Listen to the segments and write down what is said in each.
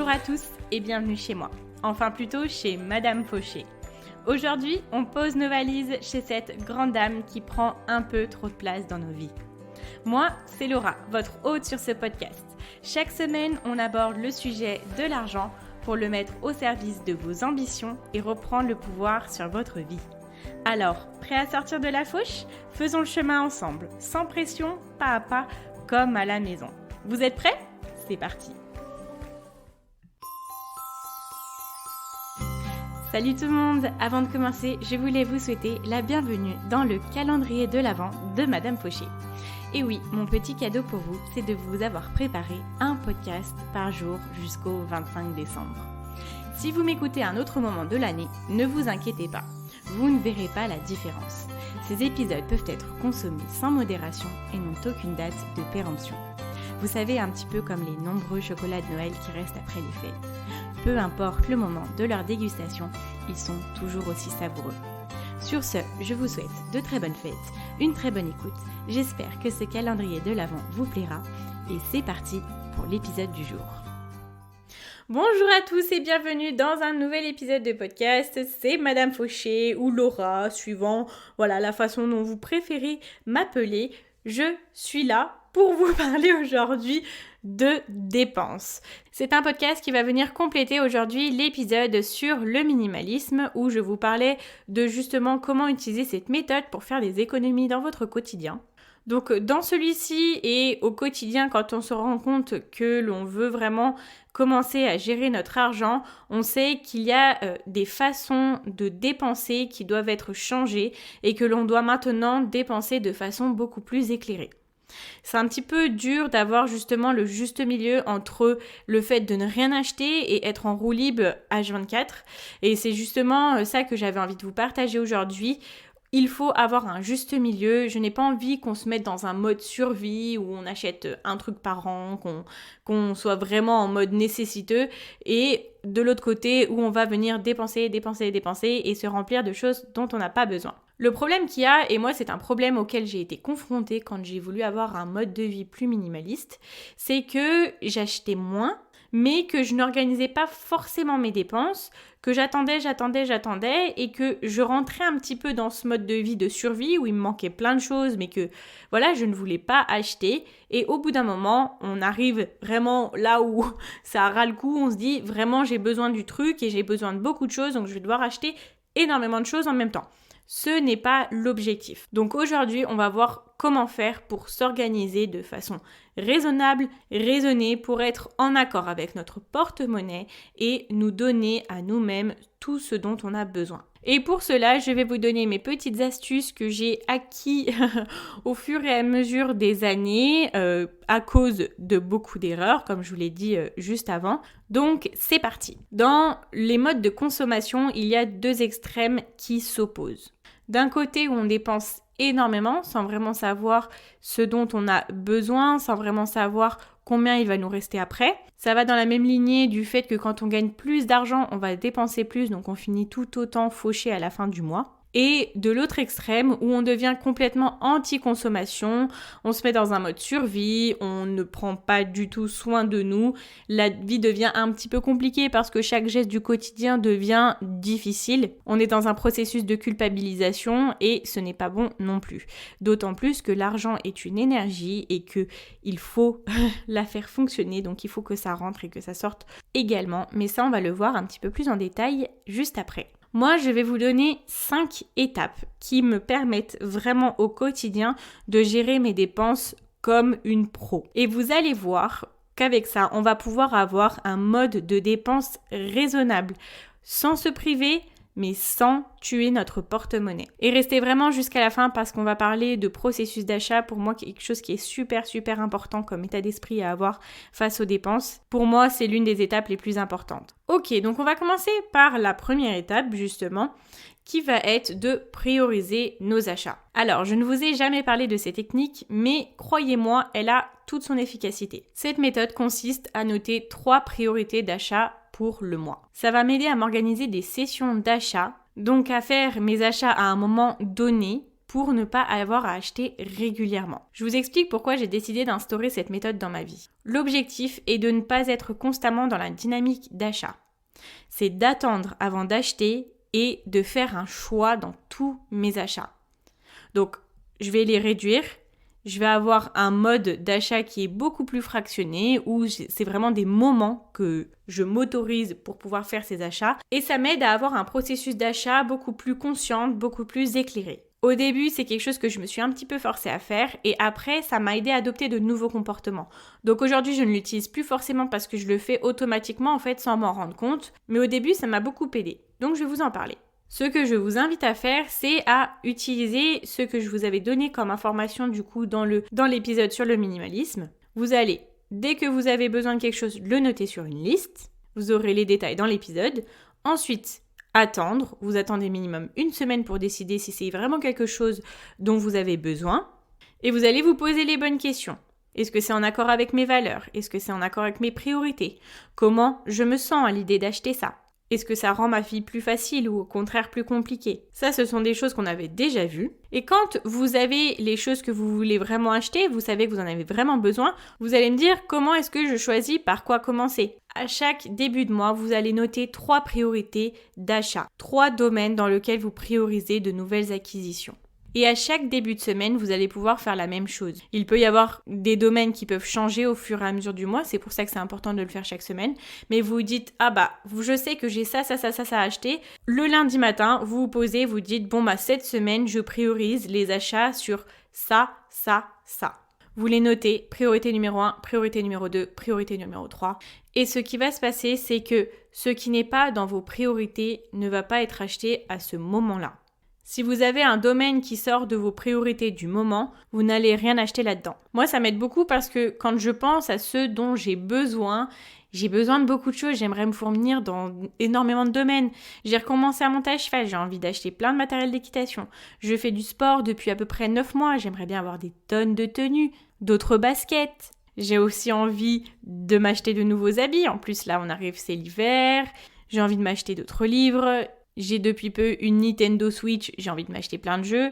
Bonjour à tous et bienvenue chez moi, enfin plutôt chez Madame Fauché. Aujourd'hui, on pose nos valises chez cette grande dame qui prend un peu trop de place dans nos vies. Moi, c'est Laura, votre hôte sur ce podcast. Chaque semaine, on aborde le sujet de l'argent pour le mettre au service de vos ambitions et reprendre le pouvoir sur votre vie. Alors, prêt à sortir de la fauche ? Faisons le chemin ensemble, sans pression, pas à pas, comme à la maison. Vous êtes prêts ? C'est parti. Salut tout le monde! Avant de commencer, je voulais vous souhaiter la bienvenue dans le calendrier de l'Avent de Madame Fauché. Et oui, mon petit cadeau pour vous, c'est de vous avoir préparé un podcast par jour jusqu'au 25 décembre. Si vous m'écoutez à un autre moment de l'année, ne vous inquiétez pas, vous ne verrez pas la différence. Ces épisodes peuvent être consommés sans modération et n'ont aucune date de péremption. Vous savez, un petit peu comme les nombreux chocolats de Noël qui restent après les fêtes. Peu importe le moment de leur dégustation, ils sont toujours aussi savoureux. Sur ce, je vous souhaite de très bonnes fêtes, une très bonne écoute. J'espère que ce calendrier de l'Avent vous plaira. Et c'est parti pour l'épisode du jour. Bonjour à tous et bienvenue dans un nouvel épisode de podcast. C'est Madame Fauché ou Laura, suivant la façon dont vous préférez m'appeler. Je suis là pour vous parler aujourd'hui de dépenses. C'est un podcast qui va venir compléter aujourd'hui l'épisode sur le minimalisme où je vous parlais de justement comment utiliser cette méthode pour faire des économies dans votre quotidien. Donc dans celui-ci et au quotidien, quand on se rend compte que l'on veut vraiment commencer à gérer notre argent, on sait qu'il y a des façons de dépenser qui doivent être changées et que l'on doit maintenant dépenser de façon beaucoup plus éclairée. C'est un petit peu dur d'avoir justement le juste milieu entre le fait de ne rien acheter et être en roue libre H24. Et c'est justement ça que j'avais envie de vous partager aujourd'hui. Il faut avoir un juste milieu. Je n'ai pas envie qu'on se mette dans un mode survie où on achète un truc par an, qu'on soit vraiment en mode nécessiteux. Et de l'autre côté où on va venir dépenser et se remplir de choses dont on n'a pas besoin. Le problème qu'il y a, et moi c'est un problème auquel j'ai été confrontée quand j'ai voulu avoir un mode de vie plus minimaliste, c'est que j'achetais moins, mais que je n'organisais pas forcément mes dépenses, que j'attendais et que je rentrais un petit peu dans ce mode de vie de survie où il me manquait plein de choses, mais que je ne voulais pas acheter. Et au bout d'un moment, on arrive vraiment là où ça ras le cou, on se dit vraiment j'ai besoin du truc et j'ai besoin de beaucoup de choses, donc je vais devoir acheter énormément de choses en même temps. Ce n'est pas l'objectif. Donc aujourd'hui, on va voir comment faire pour s'organiser de façon raisonnable, raisonnée, pour être en accord avec notre porte-monnaie et nous donner à nous-mêmes tout ce dont on a besoin. Et pour cela, je vais vous donner mes petites astuces que j'ai acquis au fur et à mesure des années à cause de beaucoup d'erreurs, comme je vous l'ai dit juste avant. Donc, c'est parti. Dans les modes de consommation, il y a deux extrêmes qui s'opposent. D'un côté où on dépense énormément sans vraiment savoir ce dont on a besoin, sans vraiment savoir combien il va nous rester après. Ça va dans la même lignée du fait que quand on gagne plus d'argent, on va dépenser plus, donc on finit tout autant fauché à la fin du mois. Et de l'autre extrême où on devient complètement anti-consommation, on se met dans un mode survie, on ne prend pas du tout soin de nous, la vie devient un petit peu compliquée parce que chaque geste du quotidien devient difficile. On est dans un processus de culpabilisation et ce n'est pas bon non plus. D'autant plus que l'argent est une énergie et qu'il faut la faire fonctionner, donc il faut que ça rentre et que ça sorte également. Mais ça, on va le voir un petit peu plus en détail juste après. Moi, je vais vous donner 5 étapes qui me permettent vraiment au quotidien de gérer mes dépenses comme une pro. Et vous allez voir qu'avec ça, on va pouvoir avoir un mode de dépense raisonnable, sans se priver, mais sans tuer notre porte-monnaie. Et restez vraiment jusqu'à la fin parce qu'on va parler de processus d'achat, pour moi quelque chose qui est super important comme état d'esprit à avoir face aux dépenses. Pour moi, c'est l'une des étapes les plus importantes. Ok, donc on va commencer par la première étape justement, qui va être de prioriser nos achats. Alors, je ne vous ai jamais parlé de ces techniques, mais croyez-moi, elle a toute son efficacité. Cette méthode consiste à noter 3 priorités d'achat pour le mois. Ça va m'aider à m'organiser des sessions d'achat, donc à faire mes achats à un moment donné, pour ne pas avoir à acheter régulièrement. Je vous explique pourquoi j'ai décidé d'instaurer cette méthode dans ma vie. L'objectif est de ne pas être constamment dans la dynamique d'achat. C'est d'attendre avant d'acheter et de faire un choix dans tous mes achats. Donc, je vais les réduire. Je vais avoir un mode d'achat qui est beaucoup plus fractionné où c'est vraiment des moments que je m'autorise pour pouvoir faire ces achats et ça m'aide à avoir un processus d'achat beaucoup plus conscient, beaucoup plus éclairé. Au début, c'est quelque chose que je me suis un petit peu forcée à faire et après, ça m'a aidé à adopter de nouveaux comportements. Donc aujourd'hui, je ne l'utilise plus forcément parce que je le fais automatiquement en fait sans m'en rendre compte, mais au début, ça m'a beaucoup aidé. Donc je vais vous en parler. Ce que je vous invite à faire, c'est à utiliser ce que je vous avais donné comme information du coup dans l'épisode sur le minimalisme. Vous allez, dès que vous avez besoin de quelque chose, le noter sur une liste. Vous aurez les détails dans l'épisode. Ensuite, attendre. Vous attendez minimum 1 semaine pour décider si c'est vraiment quelque chose dont vous avez besoin. Et vous allez vous poser les bonnes questions. Est-ce que c'est en accord avec mes valeurs? Est-ce que c'est en accord avec mes priorités? Comment je me sens à l'idée d'acheter ça? Est-ce que ça rend ma vie plus facile ou au contraire plus compliquée? Ça, ce sont des choses qu'on avait déjà vues. Et quand vous avez les choses que vous voulez vraiment acheter, vous savez que vous en avez vraiment besoin, vous allez me dire comment est-ce que je choisis par quoi commencer. À chaque début de mois, vous allez noter 3 priorités d'achat, 3 domaines dans lesquels vous priorisez de nouvelles acquisitions. Et à chaque début de semaine, vous allez pouvoir faire la même chose. Il peut y avoir des domaines qui peuvent changer au fur et à mesure du mois, c'est pour ça que c'est important de le faire chaque semaine. Mais vous dites, je sais que j'ai ça à acheter. Le lundi matin, vous vous posez, vous dites, cette semaine, je priorise les achats sur ça. Vous les notez, priorité numéro 1, priorité numéro 2, priorité numéro 3. Et ce qui va se passer, c'est que ce qui n'est pas dans vos priorités ne va pas être acheté à ce moment-là. Si vous avez un domaine qui sort de vos priorités du moment, vous n'allez rien acheter là-dedans. Moi, ça m'aide beaucoup parce que quand je pense à ce dont j'ai besoin de beaucoup de choses, j'aimerais me fournir dans énormément de domaines. J'ai recommencé à monter à cheval, j'ai envie d'acheter plein de matériel d'équitation. Je fais du sport depuis à peu près 9 mois, j'aimerais bien avoir des tonnes de tenues, d'autres baskets. J'ai aussi envie de m'acheter de nouveaux habits. En plus, là, c'est l'hiver. J'ai envie de m'acheter d'autres livres. J'ai depuis peu une Nintendo Switch, j'ai envie de m'acheter plein de jeux.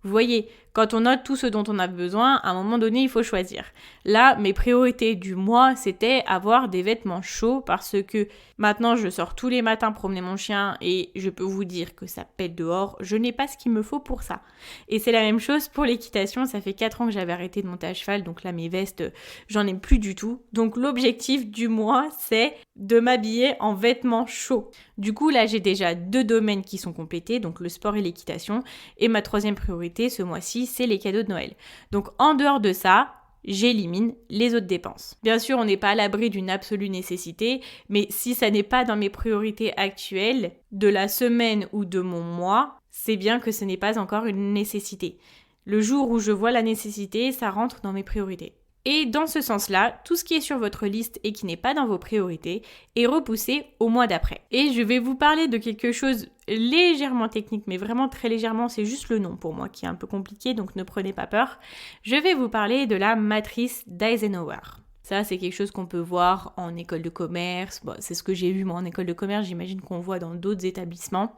Vous voyez, quand on note tout ce dont on a besoin, à un moment donné, il faut choisir. Là, mes priorités du mois, c'était avoir des vêtements chauds parce que maintenant, je sors tous les matins promener mon chien et je peux vous dire que ça pète dehors. Je n'ai pas ce qu'il me faut pour ça. Et c'est la même chose pour l'équitation. Ça fait 4 ans que j'avais arrêté de monter à cheval, donc là, mes vestes, j'en ai plus du tout. Donc l'objectif du mois, c'est de m'habiller en vêtements chauds. Du coup, là, j'ai déjà 2 domaines qui sont complétés, donc le sport et l'équitation. Et ma 3e priorité, ce mois-ci, c'est les cadeaux de Noël. Donc en dehors de ça, j'élimine les autres dépenses. Bien sûr, on n'est pas à l'abri d'une absolue nécessité, mais si ça n'est pas dans mes priorités actuelles, de la semaine ou de mon mois, c'est bien que ce n'est pas encore une nécessité. Le jour où je vois la nécessité, ça rentre dans mes priorités. Et dans ce sens-là, tout ce qui est sur votre liste et qui n'est pas dans vos priorités est repoussé au mois d'après. Et je vais vous parler de quelque chose légèrement technique, mais vraiment très légèrement, c'est juste le nom pour moi qui est un peu compliqué, donc ne prenez pas peur. Je vais vous parler de la matrice d'Eisenhower. Ça, c'est quelque chose qu'on peut voir en école de commerce. C'est ce que j'ai vu moi en école de commerce, j'imagine qu'on voit dans d'autres établissements.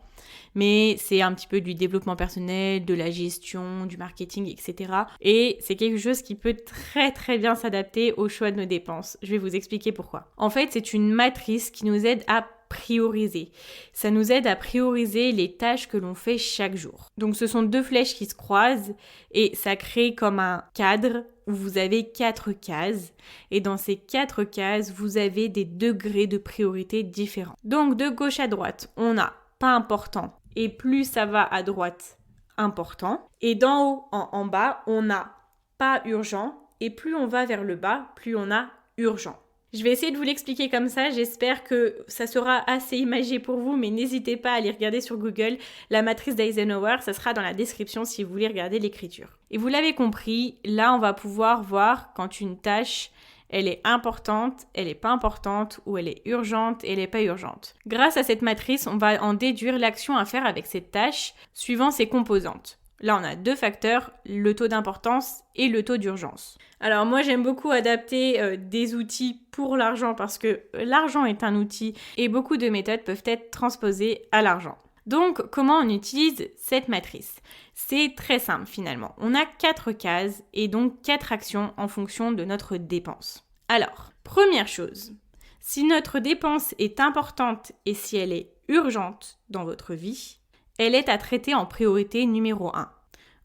Mais c'est un petit peu du développement personnel, de la gestion, du marketing, etc. Et c'est quelque chose qui peut très très bien s'adapter au choix de nos dépenses. Je vais vous expliquer pourquoi. En fait, c'est une matrice qui nous aide à prioriser. Ça nous aide à prioriser les tâches que l'on fait chaque jour. Donc ce sont 2 flèches qui se croisent et ça crée comme un cadre où vous avez 4 cases. Et dans ces 4 cases, vous avez des degrés de priorité différents. Donc de gauche à droite, on a pas important. Et plus ça va à droite, important. Et d'en haut en bas, on a pas urgent. Et plus on va vers le bas, plus on a urgent. Je vais essayer de vous l'expliquer comme ça, j'espère que ça sera assez imagé pour vous, mais n'hésitez pas à aller regarder sur Google. La matrice d'Eisenhower, ça sera dans la description si vous voulez regarder l'écriture. Et vous l'avez compris, là on va pouvoir voir quand une tâche, elle est importante, elle n'est pas importante, ou elle est urgente et elle n'est pas urgente. Grâce à cette matrice, on va en déduire l'action à faire avec cette tâche suivant ses composantes. Là, on a 2 facteurs, le taux d'importance et le taux d'urgence. Alors moi, j'aime beaucoup adapter des outils pour l'argent parce que l'argent est un outil et beaucoup de méthodes peuvent être transposées à l'argent. Donc, comment on utilise cette matrice ? C'est très simple finalement. On a 4 cases et donc 4 actions en fonction de notre dépense. Alors, première chose, si notre dépense est importante et si elle est urgente dans votre vie, elle est à traiter en priorité numéro 1.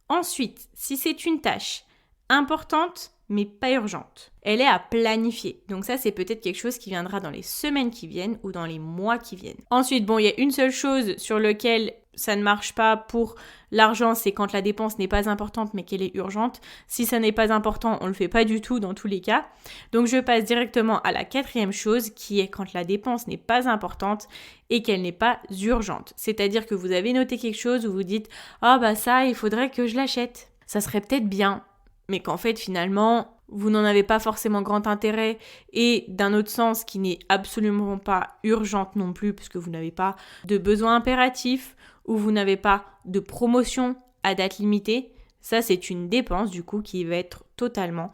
Ensuite, si c'est une tâche importante mais pas urgente, elle est à planifier. Donc ça, c'est peut-être quelque chose qui viendra dans les semaines qui viennent ou dans les mois qui viennent. Ensuite, il y a une seule chose sur laquelle ça ne marche pas pour l'argent, c'est quand la dépense n'est pas importante mais qu'elle est urgente. Si ça n'est pas important, on ne le fait pas du tout dans tous les cas. Donc je passe directement à la 4e chose qui est quand la dépense n'est pas importante et qu'elle n'est pas urgente. C'est-à-dire que vous avez noté quelque chose où vous dites « Ah ça, il faudrait que je l'achète. Ça serait peut-être bien. » Mais qu'en fait, finalement, vous n'en avez pas forcément grand intérêt et d'un autre sens qui n'est absolument pas urgente non plus puisque vous n'avez pas de besoin impératif ou vous n'avez pas de promotion à date limitée, ça c'est une dépense du coup qui va être totalement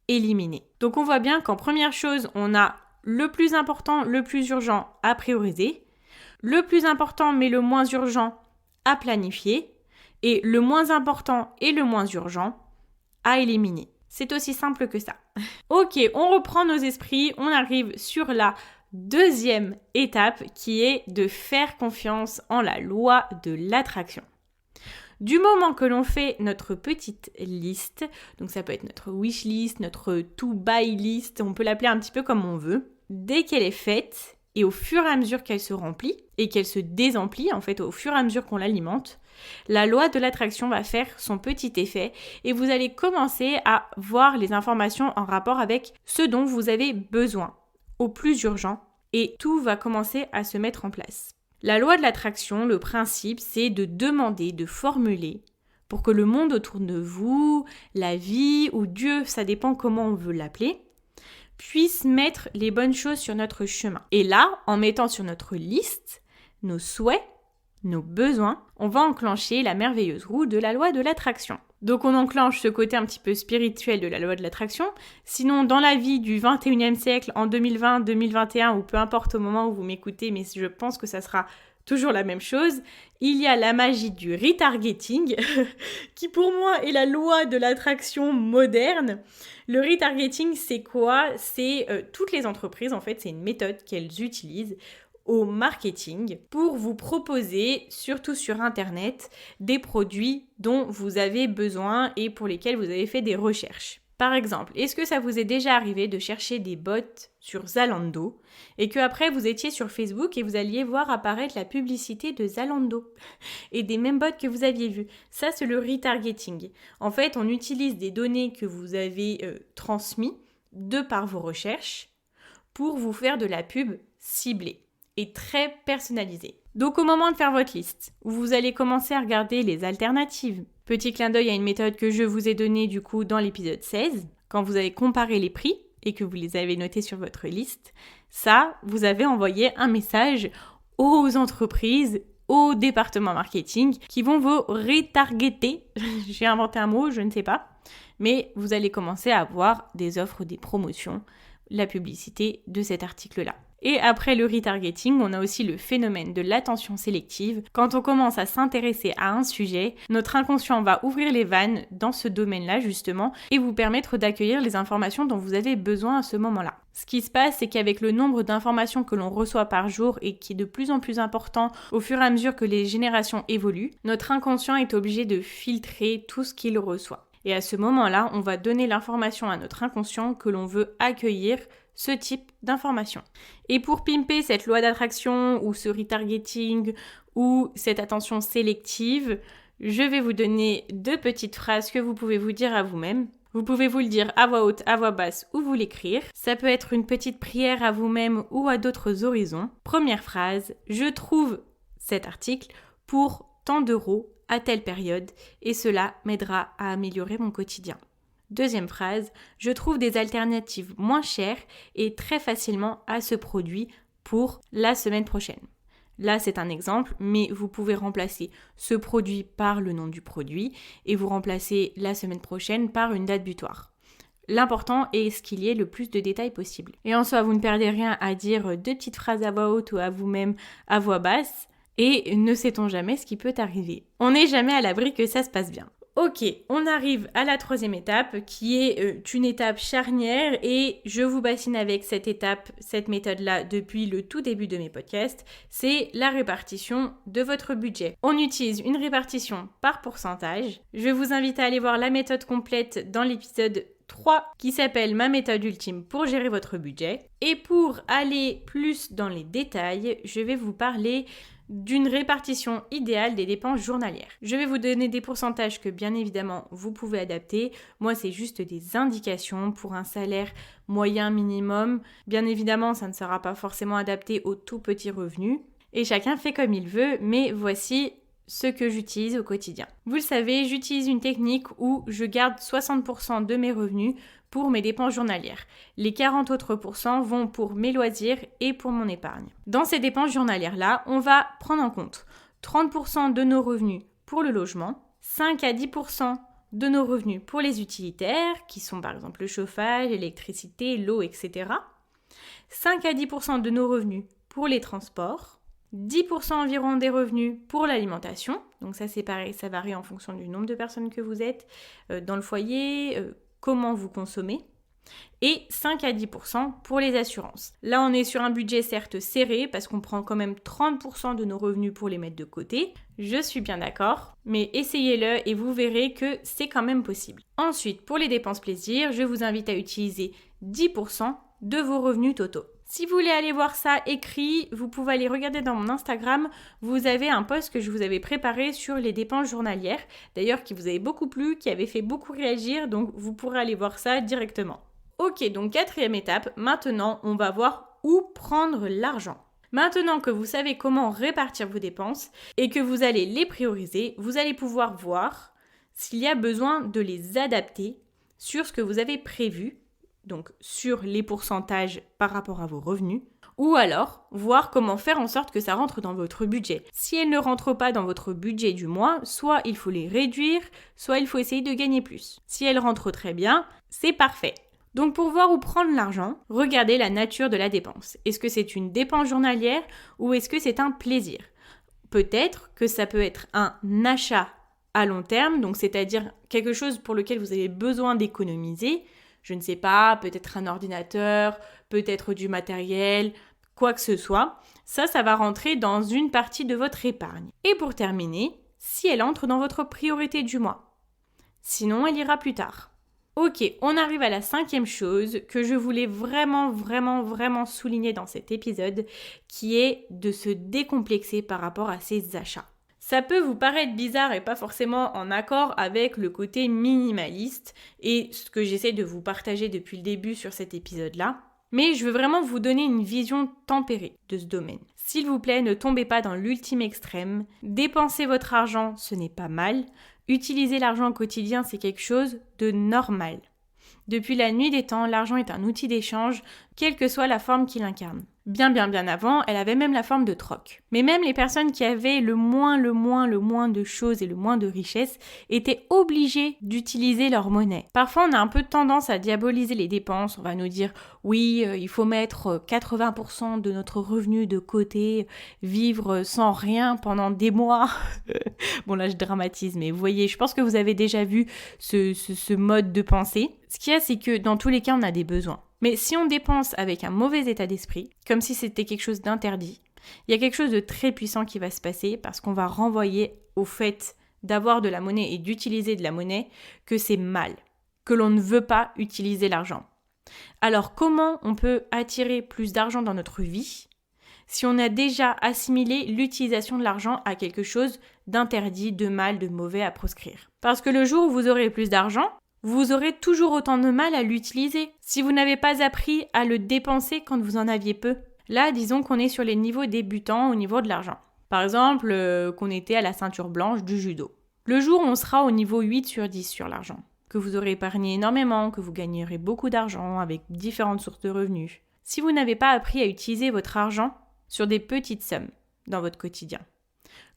éliminée. Donc on voit bien qu'en première chose, on a le plus important, le plus urgent à prioriser, le plus important mais le moins urgent à planifier et le moins important et le moins urgent à éliminer. C'est aussi simple que ça. Ok, on reprend nos esprits, on arrive sur la 2e étape qui est de faire confiance en la loi de l'attraction. Du moment que l'on fait notre petite liste, donc ça peut être notre wish list, notre to buy list, on peut l'appeler un petit peu comme on veut, dès qu'elle est faite et au fur et à mesure qu'elle se remplit et qu'elle se désemplit, en fait au fur et à mesure qu'on l'alimente, la loi de l'attraction va faire son petit effet et vous allez commencer à voir les informations en rapport avec ce dont vous avez besoin, au plus urgent, et tout va commencer à se mettre en place. La loi de l'attraction, le principe, c'est de demander, de formuler pour que le monde autour de vous, la vie ou Dieu, ça dépend comment on veut l'appeler, puisse mettre les bonnes choses sur notre chemin. Et là, en mettant sur notre liste nos souhaits, nos besoins, on va enclencher la merveilleuse roue de la loi de l'attraction. Donc on enclenche ce côté un petit peu spirituel de la loi de l'attraction. Sinon, dans la vie du 21e siècle, en 2020, 2021, ou peu importe au moment où vous m'écoutez, mais je pense que ça sera toujours la même chose, il y a la magie du retargeting, qui pour moi est la loi de l'attraction moderne. Le retargeting, c'est quoi ? C'est toutes les entreprises, en fait, c'est une méthode qu'elles utilisent au marketing pour vous proposer, surtout sur Internet, des produits dont vous avez besoin et pour lesquels vous avez fait des recherches. Par exemple, est-ce que ça vous est déjà arrivé de chercher des bots sur Zalando et qu'après vous étiez sur Facebook et vous alliez voir apparaître la publicité de Zalando et des mêmes bots que vous aviez vus? Ça, c'est le retargeting. En fait, on utilise des données que vous avez transmises de par vos recherches pour vous faire de la pub ciblée et très personnalisée. Donc au moment de faire votre liste, où vous allez commencer à regarder les alternatives, petit clin d'œil à une méthode que je vous ai donnée du coup dans l'épisode 16, quand vous avez comparé les prix et que vous les avez notés sur votre liste, ça, vous avez envoyé un message aux entreprises, au département marketing, qui vont vous retargeter, j'ai inventé un mot, je ne sais pas, mais vous allez commencer à avoir des offres, des promotions, la publicité de cet article-là. Et après le retargeting, on a aussi le phénomène de l'attention sélective. Quand on commence à s'intéresser à un sujet, notre inconscient va ouvrir les vannes dans ce domaine-là justement et vous permettre d'accueillir les informations dont vous avez besoin à ce moment-là. Ce qui se passe, c'est qu'avec le nombre d'informations que l'on reçoit par jour et qui est de plus en plus important au fur et à mesure que les générations évoluent, notre inconscient est obligé de filtrer tout ce qu'il reçoit. Et à ce moment-là, on va donner l'information à notre inconscient que l'on veut accueillir ce type d'information. Et pour pimper cette loi d'attraction ou ce retargeting ou cette attention sélective, je vais vous donner 2 petites phrases que vous pouvez vous dire à vous-même. Vous pouvez vous le dire à voix haute, à voix basse ou vous l'écrire. Ça peut être une petite prière à vous-même ou à d'autres horizons. Première phrase, je trouve cet article pour tant d'euros à telle période et cela m'aidera à améliorer mon quotidien. Deuxième phrase, je trouve des alternatives moins chères et très facilement à ce produit pour la semaine prochaine. Là, c'est un exemple, mais vous pouvez remplacer ce produit par le nom du produit et vous remplacez la semaine prochaine par une date butoir. L'important est ce qu'il y ait le plus de détails possible. Et en soi, vous ne perdez rien à dire 2 petites phrases à voix haute ou à vous-même à voix basse. Et ne sait-on jamais ce qui peut arriver. On n'est jamais à l'abri que ça se passe bien. Ok, on arrive à la 3e étape qui est une étape charnière et je vous bassine avec cette étape, cette méthode-là depuis le tout début de mes podcasts, c'est la répartition de votre budget. On utilise une répartition par pourcentage. Je vous invite à aller voir la méthode complète dans l'épisode 3 qui s'appelle ma méthode ultime pour gérer votre budget. Et pour aller plus dans les détails, je vais vous parler d'une répartition idéale des dépenses journalières. Je vais vous donner des pourcentages que bien évidemment vous pouvez adapter. Moi, c'est juste des indications pour un salaire moyen minimum. Bien évidemment, ça ne sera pas forcément adapté aux tout petits revenus. Et chacun fait comme il veut, mais voici ce que j'utilise au quotidien. Vous le savez, j'utilise une technique où je garde 60% de mes revenus pour mes dépenses journalières. Les 40 autres % vont pour mes loisirs et pour mon épargne. Dans ces dépenses journalières-là, on va prendre en compte 30% de nos revenus pour le logement, 5 à 10% de nos revenus pour les utilitaires, qui sont par exemple le chauffage, l'électricité, l'eau, etc. 5 à 10% de nos revenus pour les transports, 10% environ des revenus pour l'alimentation. Donc ça c'est pareil, ça varie en fonction du nombre de personnes que vous êtes dans le foyer, comment vous consommez. Et 5 à 10% pour les assurances. Là, on est sur un budget certes serré parce qu'on prend quand même 30% de nos revenus pour les mettre de côté. Je suis bien d'accord, mais essayez-le et vous verrez que c'est quand même possible. Ensuite, pour les dépenses plaisir, je vous invite à utiliser 10% de vos revenus totaux. Si vous voulez aller voir ça écrit, vous pouvez aller regarder dans mon Instagram. Vous avez un post que je vous avais préparé sur les dépenses journalières. D'ailleurs, qui vous avait beaucoup plu, qui avait fait beaucoup réagir. Donc, vous pourrez aller voir ça directement. Ok, donc 4e étape. Maintenant, on va voir où prendre l'argent. Maintenant que vous savez comment répartir vos dépenses et que vous allez les prioriser, vous allez pouvoir voir s'il y a besoin de les adapter sur ce que vous avez prévu. Donc sur les pourcentages par rapport à vos revenus, ou alors voir comment faire en sorte que ça rentre dans votre budget. Si elles ne rentrent pas dans votre budget du mois, soit il faut les réduire, soit il faut essayer de gagner plus. Si elles rentrent très bien, c'est parfait. Donc pour voir où prendre l'argent, regardez la nature de la dépense. Est-ce que c'est une dépense journalière ou est-ce que c'est un plaisir ? Peut-être que ça peut être un achat à long terme, donc c'est-à-dire quelque chose pour lequel vous avez besoin d'économiser. Je ne sais pas, peut-être un ordinateur, peut-être du matériel, quoi que ce soit. Ça va rentrer dans une partie de votre épargne. Et pour terminer, si elle entre dans votre priorité du mois. Sinon, elle ira plus tard. Ok, on arrive à la 5e chose que je voulais vraiment souligner dans cet épisode, qui est de se décomplexer par rapport à ses achats. Ça peut vous paraître bizarre et pas forcément en accord avec le côté minimaliste et ce que j'essaie de vous partager depuis le début sur cet épisode-là. Mais je veux vraiment vous donner une vision tempérée de ce domaine. S'il vous plaît, ne tombez pas dans l'ultime extrême. Dépenser votre argent, ce n'est pas mal. Utiliser l'argent au quotidien, c'est quelque chose de normal. Depuis la nuit des temps, l'argent est un outil d'échange, quelle que soit la forme qu'il incarne. Bien avant, elle avait même la forme de troc. Mais même les personnes qui avaient le moins de choses et le moins de richesses étaient obligées d'utiliser leur monnaie. Parfois, on a un peu tendance à diaboliser les dépenses. On va nous dire, oui, il faut mettre 80% de notre revenu de côté, vivre sans rien pendant des mois. Bon, là, je dramatise, mais vous voyez, je pense que vous avez déjà vu ce mode de pensée. Ce qu'il y a, c'est que dans tous les cas, on a des besoins. Mais si on dépense avec un mauvais état d'esprit, comme si c'était quelque chose d'interdit, il y a quelque chose de très puissant qui va se passer parce qu'on va renvoyer au fait d'avoir de la monnaie et d'utiliser de la monnaie que c'est mal, que l'on ne veut pas utiliser l'argent. Alors comment on peut attirer plus d'argent dans notre vie si on a déjà assimilé l'utilisation de l'argent à quelque chose d'interdit, de mal, de mauvais à proscrire ? Parce que le jour où vous aurez plus d'argent, vous aurez toujours autant de mal à l'utiliser si vous n'avez pas appris à le dépenser quand vous en aviez peu. Là, disons qu'on est sur les niveaux débutants au niveau de l'argent. Par exemple, qu'on était à la ceinture blanche du judo. Le jour où on sera au niveau 8 sur 10 sur l'argent, que vous aurez épargné énormément, que vous gagnerez beaucoup d'argent avec différentes sources de revenus. Si vous n'avez pas appris à utiliser votre argent sur des petites sommes dans votre quotidien,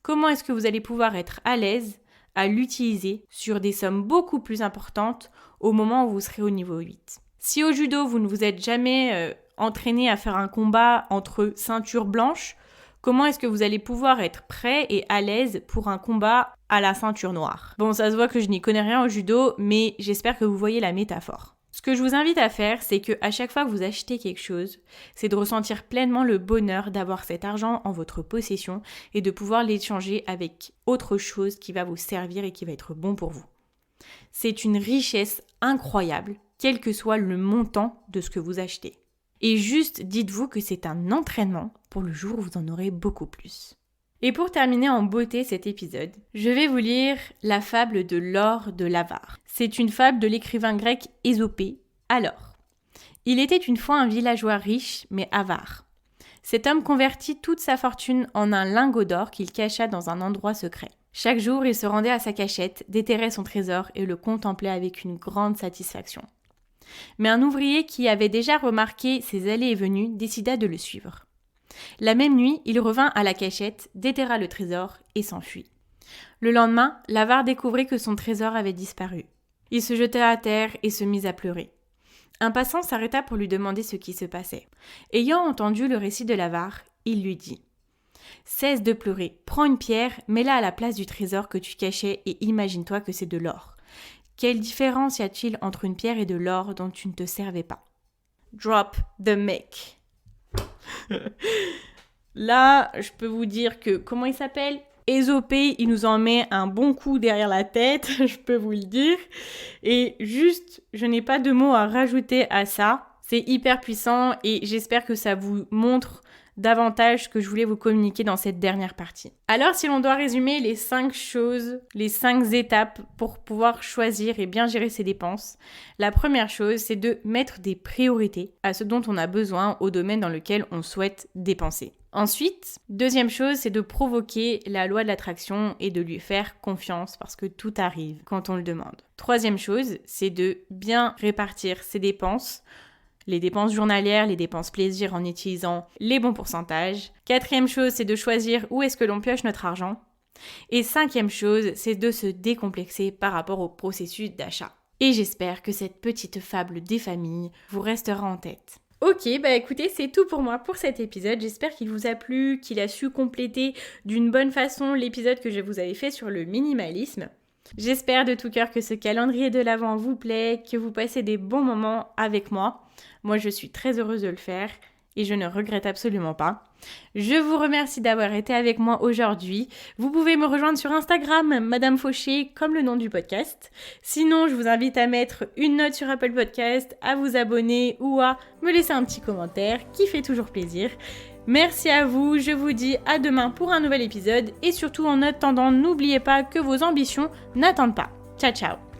comment est-ce que vous allez pouvoir être à l'aise à l'utiliser sur des sommes beaucoup plus importantes au moment où vous serez au niveau 8. Si au judo, vous ne vous êtes jamais entraîné à faire un combat entre ceintures blanches, Comment est-ce que vous allez pouvoir être prêt et à l'aise pour un combat à la ceinture noire? Bon, ça se voit que je n'y connais rien au judo, mais j'espère que vous voyez la métaphore. Ce que je vous invite à faire, c'est que à chaque fois que vous achetez quelque chose, c'est de ressentir pleinement le bonheur d'avoir cet argent en votre possession et de pouvoir l'échanger avec autre chose qui va vous servir et qui va être bon pour vous. C'est une richesse incroyable, quel que soit le montant de ce que vous achetez. Et juste dites-vous que c'est un entraînement pour le jour où vous en aurez beaucoup plus. Et pour terminer en beauté cet épisode, je vais vous lire la fable de l'or de l'avare. C'est une fable de l'écrivain grec Ésopée. Alors, il était une fois un villageois riche mais avare. Cet homme convertit toute sa fortune en un lingot d'or qu'il cacha dans un endroit secret. Chaque jour, il se rendait à sa cachette, déterrait son trésor et le contemplait avec une grande satisfaction. Mais un ouvrier qui avait déjà remarqué ses allées et venues décida de le suivre. La même nuit, il revint à la cachette, déterra le trésor et s'enfuit. Le lendemain, l'avare découvrit que son trésor avait disparu. Il se jeta à terre et se mit à pleurer. Un passant s'arrêta pour lui demander ce qui se passait. Ayant entendu le récit de l'avare, il lui dit « Cesse de pleurer, prends une pierre, mets-la à la place du trésor que tu cachais et imagine-toi que c'est de l'or. Quelle différence y a-t-il entre une pierre et de l'or dont tu ne te servais pas ?» Drop the mic. Là, je peux vous dire que, comment il s'appelle ? Ésopée, il nous en met un bon coup derrière la tête, je peux vous le dire. Et juste, je n'ai pas de mots à rajouter à ça. C'est hyper puissant et j'espère que ça vous montre davantage ce que je voulais vous communiquer dans cette dernière partie. Alors, si l'on doit résumer les 5 choses, les 5 étapes pour pouvoir choisir et bien gérer ses dépenses, la première chose, c'est de mettre des priorités à ce dont on a besoin au domaine dans lequel on souhaite dépenser. Ensuite, deuxième chose, c'est de provoquer la loi de l'attraction et de lui faire confiance parce que tout arrive quand on le demande. Troisième chose, c'est de bien répartir ses dépenses, les dépenses journalières, les dépenses plaisir en utilisant les bons pourcentages. Quatrième chose, c'est de choisir où est-ce que l'on pioche notre argent. Et cinquième chose, c'est de se décomplexer par rapport au processus d'achat. Et j'espère que cette petite fable des familles vous restera en tête. Ok, écoutez, c'est tout pour moi pour cet épisode. J'espère qu'il vous a plu, qu'il a su compléter d'une bonne façon l'épisode que je vous avais fait sur le minimalisme. J'espère de tout cœur que ce calendrier de l'Avent vous plaît, que vous passez des bons moments avec moi. Moi, je suis très heureuse de le faire et je ne regrette absolument pas. Je vous remercie d'avoir été avec moi aujourd'hui. Vous pouvez me rejoindre sur Instagram, Madame Fauché, comme le nom du podcast. Sinon, je vous invite à mettre une note sur Apple Podcast, à vous abonner ou à me laisser un petit commentaire qui fait toujours plaisir. Merci à vous, je vous dis à demain pour un nouvel épisode et surtout en attendant, n'oubliez pas que vos ambitions n'attendent pas. Ciao ciao.